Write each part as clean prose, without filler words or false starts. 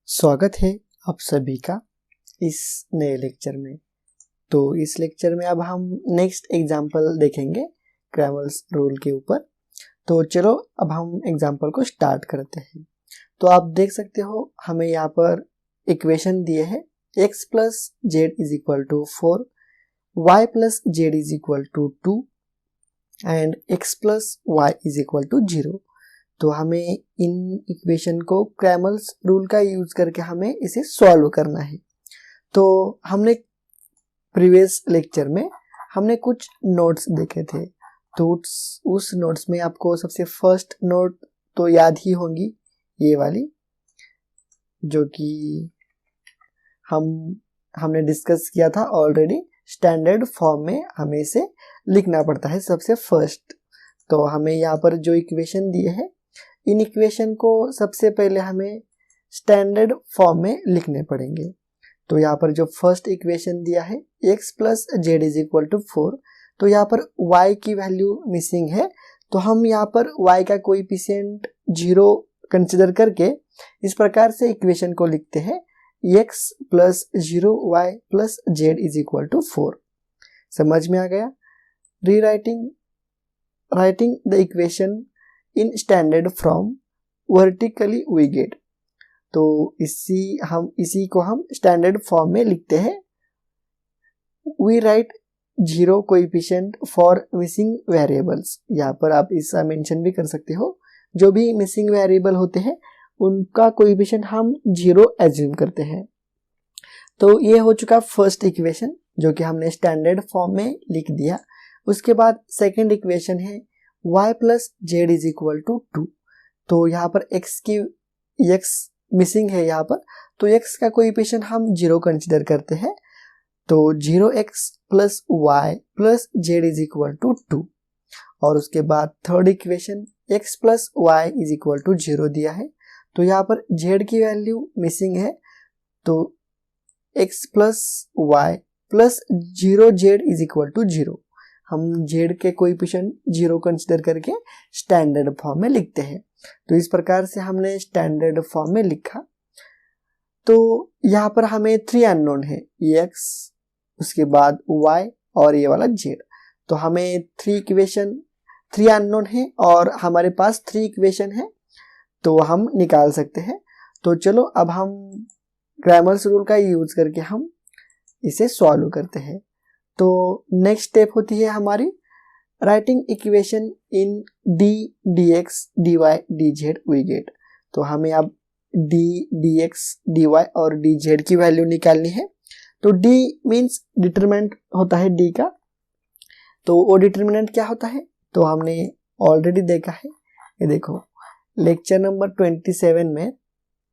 स्वागत है आप सभी का इस नए लेक्चर में। तो इस लेक्चर में अब हम नेक्स्ट एग्जाम्पल देखेंगे क्रैमर्स रूल के ऊपर। तो चलो अब हम एग्जाम्पल को स्टार्ट करते हैं। तो आप देख सकते हो हमें यहाँ पर इक्वेशन दिए है x plus z is equal to 4, y plus z is equal to 2 and x plus y is equal to 0। तो हमें इन इक्वेशन को क्रैमर्स रूल का यूज करके हमें इसे सॉल्व करना है। तो हमने प्रीवियस लेक्चर में हमने कुछ नोट्स देखे थे। तो उस नोट्स में आपको सबसे फर्स्ट नोट तो याद ही होंगी, ये वाली जो कि हमने डिस्कस किया था ऑलरेडी। स्टैंडर्ड फॉर्म में हमें इसे लिखना पड़ता है सबसे फर्स्ट। तो हमें यहाँ पर जो इक्वेशन दिए है, इन इक्वेशन को सबसे पहले हमें स्टैंडर्ड फॉर्म में लिखने पड़ेंगे। तो यहाँ पर जो फर्स्ट इक्वेशन दिया है x plus z is equal to 4, तो यहाँ पर y की वैल्यू मिसिंग है। तो हम यहाँ पर y का कोएफिशिएंट 0 कंसिडर करके इस प्रकार से इक्वेशन को लिखते हैं x plus 0 y plus z is equal to 4। समझ में आ गया? Writing the equation in standard form vertically we get. तो इसी को हम स्टैंडर्ड फॉर्म में लिखते हैं। We write 0 coefficient for missing variables. यहाँ पर आप इसका मेंशन भी कर सकते हो, जो भी मिसिंग वेरिएबल होते हैं उनका कोएफिशिएंट हम 0 एज्यूम करते हैं। तो ये हो चुका फर्स्ट इक्वेशन जो कि हमने स्टैंडर्ड फॉर्म में लिख दिया। उसके बाद सेकेंड इक्वेशन है y plus z is equal to 2। तो यहाँ पर x मिसिंग है यहाँ पर, तो x का कोएफिशिएंट हम 0 कंसिडर करते हैं। तो 0x plus y plus z is equal to 2। और उसके बाद third equation x plus y is equal to 0 दिया है। तो यहाँ पर z की वैल्यू मिसिंग है, तो x plus y plus 0z is equal to 0। हम z के कोएफिशिएंट 0 कंसिडर करके स्टैंडर्ड फॉर्म में लिखते हैं। तो इस प्रकार से हमने स्टैंडर्ड फॉर्म में लिखा। तो यहाँ पर हमें 3 अननोन है, x, उसके बाद y और ये वाला z। तो हमें 3 अननोन है और हमारे पास 3 इक्वेशन है, तो हम निकाल सकते हैं। तो चलो अब हम क्रैमर्स रूल का यूज करके हम इसे सॉल्व करते हैं। तो नेक्स्ट स्टेप होती है हमारी writing equation in d dx dy dz we get. तो हमें अब d dx dy और dz की वैल्यू निकालनी है। तो d मीन्स डिटरमिनेंट होता है d का। तो वो डिटरमिनेंट क्या होता है तो हमने ऑलरेडी देखा है। ये देखो लेक्चर नंबर 27 में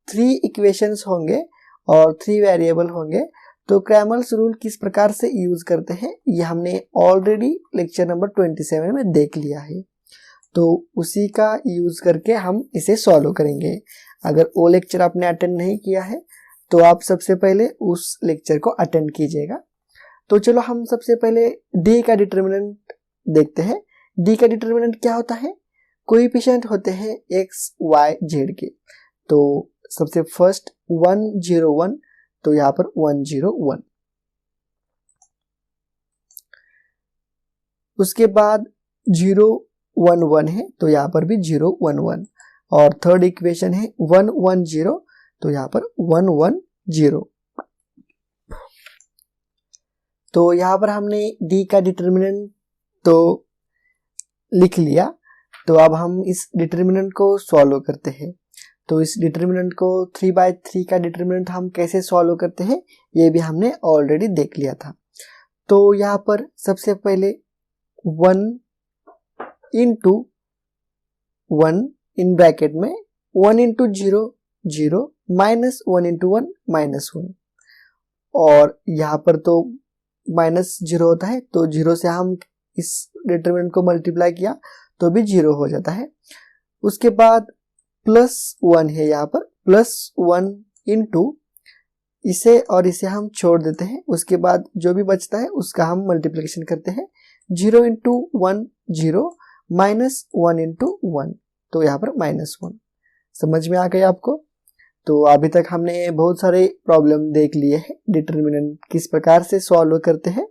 3 इक्वेशंस होंगे और 3 वेरिएबल होंगे। तो क्रैमर्स रूल किस प्रकार से यूज करते हैं ये हमने ऑलरेडी लेक्चर नंबर 27 में देख लिया है। तो उसी का यूज करके हम इसे सॉल्व करेंगे। अगर वो लेक्चर आपने अटेंड नहीं किया है तो आप सबसे पहले उस लेक्चर को अटेंड कीजिएगा। तो चलो हम सबसे पहले d का डिटरमिनेंट देखते हैं। d का डिटरमिनेंट क्या होता है? कोएफिशिएंट होते हैं x y z के। तो सबसे फर्स्ट 1 0 1, तो यहाँ पर 1 0 1। उसके बाद 0 1 1 है, तो यहाँ पर भी 0 1 1। और थर्ड इक्वेशन है 1 1 0, तो यहाँ पर 1 1 0। तो यहाँ पर हमने d का डिटरमिनेंट तो लिख लिया। तो अब हम इस डिटरमिनेंट को सॉल्व करते हैं। तो इस डिटरमिनेंट को 3/3 का डिटरमिनेंट हम कैसे सॉल्व करते हैं ये भी हमने ऑलरेडी देख लिया था। तो यहाँ पर सबसे पहले 1 इंटू 1 इन ब्रैकेट में 1 इंटू 0 0 माइनस 1 इंटू 1 माइनस 1। और यहाँ पर तो माइनस 0 होता है, तो 0 से हम इस डिटरमिनेंट को मल्टीप्लाई किया तो भी 0 हो जाता है। उसके बाद प्लस 1 है, यहाँ पर प्लस 1 इंटू इसे और इसे हम छोड़ देते हैं। उसके बाद जो भी बचता है उसका हम मल्टीप्लिकेशन करते हैं। 0 इंटू 1 0 माइनस 1 इंटू 1, तो यहाँ पर -1। समझ में आ गया आपको? तो अभी तक हमने बहुत सारे प्रॉब्लम देख लिए हैं, डिटर्मिनेंट किस प्रकार से सॉल्व करते हैं।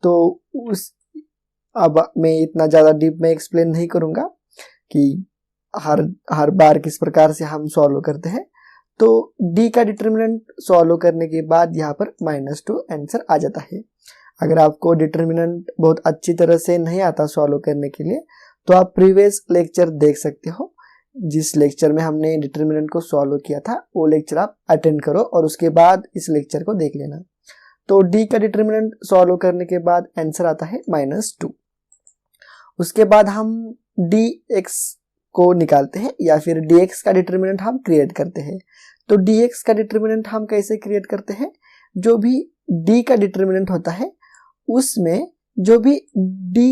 तो अब मैं इतना ज़्यादा डीप में एक्सप्लेन नहीं करूँगा कि हर बार किस प्रकार से हम सॉल्व करते हैं। तो डी का डिटर्मिनेंट सॉल्व करने के बाद यहाँ पर -2 आंसर आ जाता है। अगर आपको डिटर्मिनेंट बहुत अच्छी तरह से नहीं आता सॉल्व करने के लिए, तो आप प्रीवियस लेक्चर देख सकते हो। जिस लेक्चर में हमने डिटर्मिनेंट को सॉल्व किया था वो लेक्चर आप अटेंड करो और उसके बाद इस लेक्चर को देख लेना। तो डी का डिटर्मिनेंट सॉल्व करने के बाद आंसर आता है -2। उसके बाद हम dx को निकालते हैं या फिर dx का डिटर्मिनेंट हम क्रिएट करते हैं। तो dx का डिटर्मिनेंट हम कैसे क्रिएट करते हैं, जो भी d का डिटर्मिनेंट होता है उसमें जो भी d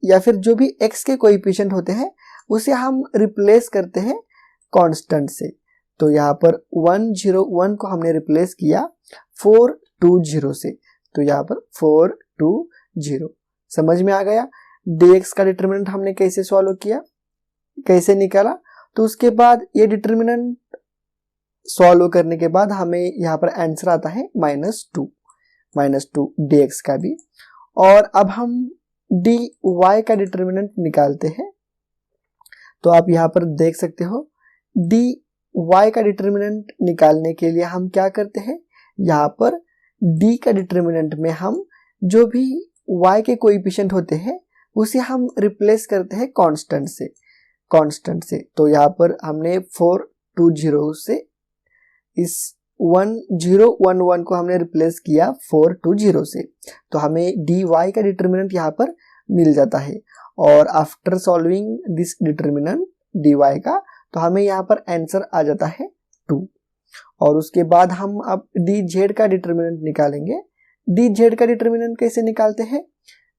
या फिर जो भी x के कोएफिशिएंट होते हैं उसे हम रिप्लेस करते हैं कांस्टेंट से। तो यहाँ पर 101 को हमने रिप्लेस किया 420 से, तो यहाँ पर 420 समझ में आ गया। dx का डिटर्मिनेंट हमने कैसे सॉल्व किया, कैसे निकाला। तो उसके बाद ये डिटर्मिनेंट सॉल्व करने के बाद हमें यहाँ पर आंसर आता है -2 dx का भी। और अब हम dy का डिटर्मिनेंट निकालते हैं। तो आप यहाँ पर देख सकते हो dy का डिटर्मिनेंट निकालने के लिए हम क्या करते हैं, यहाँ पर d का डिटर्मिनेंट में हम जो भी y के कोएफिशिएंट होते हैं उसे हम रिप्लेस करते हैं कांस्टेंट से। तो यहाँ पर हमने 420 से इस 1011 को हमने रिप्लेस किया 420 से, तो हमें dy का डिटर्मिनेंट यहाँ पर मिल जाता है। और after solving this determinant dy का, तो हमें यहाँ पर आंसर आ जाता है 2। और उसके बाद हम अब dz का डिटर्मिनेंट निकालेंगे। dz का डिटर्मिनेंट कैसे निकालते हैं,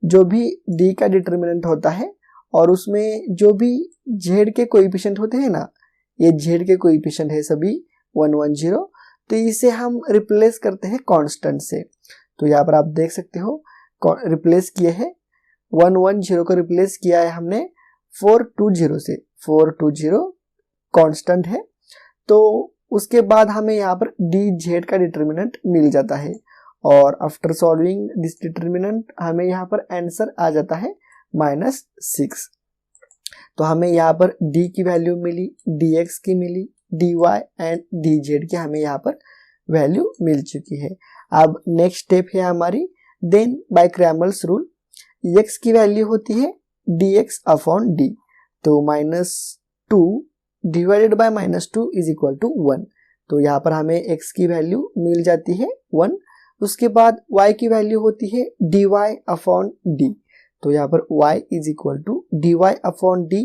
जो भी d का डिटर्मिनेंट होता है और उसमें जो भी z के कोएफिशिएंट होते हैं ना, ये z के कोएफिशिएंट है सभी 110, तो इसे हम रिप्लेस करते हैं कांस्टेंट से। तो यहाँ पर आप देख सकते हो रिप्लेस किए हैं 110 को रिप्लेस किया है हमने 420 से, 420 कांस्टेंट है। तो उसके बाद हमें यहाँ पर dz का डिटर्मिनेंट मिल जाता है। और आफ्टर सॉल्विंग दिस डिटर्मिनेंट हमें यहाँ पर आंसर आ जाता है -6। तो हमें यहाँ पर d की वैल्यू मिली, dx की मिली, dy एंड dz की हमें यहाँ पर वैल्यू मिल चुकी है। अब नेक्स्ट स्टेप है हमारी then by Cramer's rule. x की वैल्यू होती है dx अपॉन d, तो -2 divided by -2 is equal to 1। तो यहाँ पर हमें x की वैल्यू मिल जाती है 1। उसके बाद y की वैल्यू होती है dy अपॉन d, तो यहाँ पर y is equal to dy upon d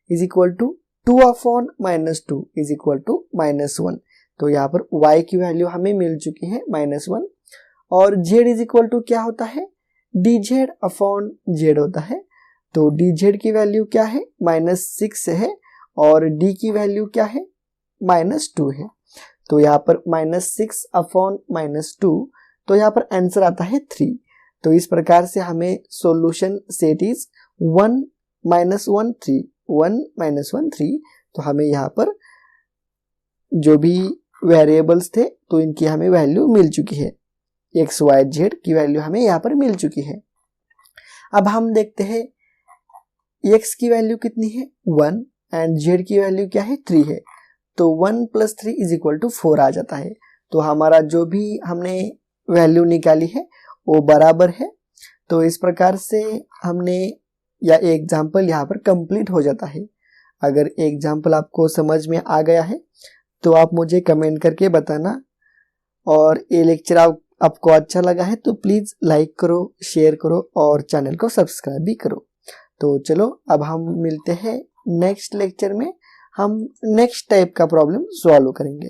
is equal to 2 upon -2 is equal to -1। तो यहाँ पर y की वैल्यू हमें मिल चुकी है -1। और z इज इक्वल टू क्या होता है, dz अपॉन z होता है। तो dz की वैल्यू क्या है, -6 है और d की वैल्यू क्या है, -2 है। तो यहाँ पर -6 अपॉन -2, तो यहाँ पर आंसर आता है 3। तो इस प्रकार से हमें सॉल्यूशन सेट इज 1 -1 3, 1 -1 3। तो हमें यहाँ पर जो भी वेरिएबल्स थे तो इनकी हमें वैल्यू मिल चुकी है, x y z की वैल्यू हमें यहाँ पर मिल चुकी है। अब हम देखते हैं x की वैल्यू कितनी है 1 एंड z की वैल्यू क्या है 3 है। तो 1 + 3 इज इक्वल टू 4 आ जाता है। तो हमारा जो भी हमने वैल्यू निकाली है वो बराबर है। तो इस प्रकार से हमने या एग्जाम्पल यहाँ पर कंप्लीट हो जाता है। अगर एग्जाम्पल आपको समझ में आ गया है तो आप मुझे कमेंट करके बताना। और ये लेक्चर आपको अच्छा लगा है तो प्लीज़ लाइक करो, शेयर करो और चैनल को सब्सक्राइब भी करो। तो चलो अब हम मिलते हैं नेक्स्ट लेक्चर में, हम नेक्स्ट टाइप का प्रॉब्लम सॉल्व करेंगे।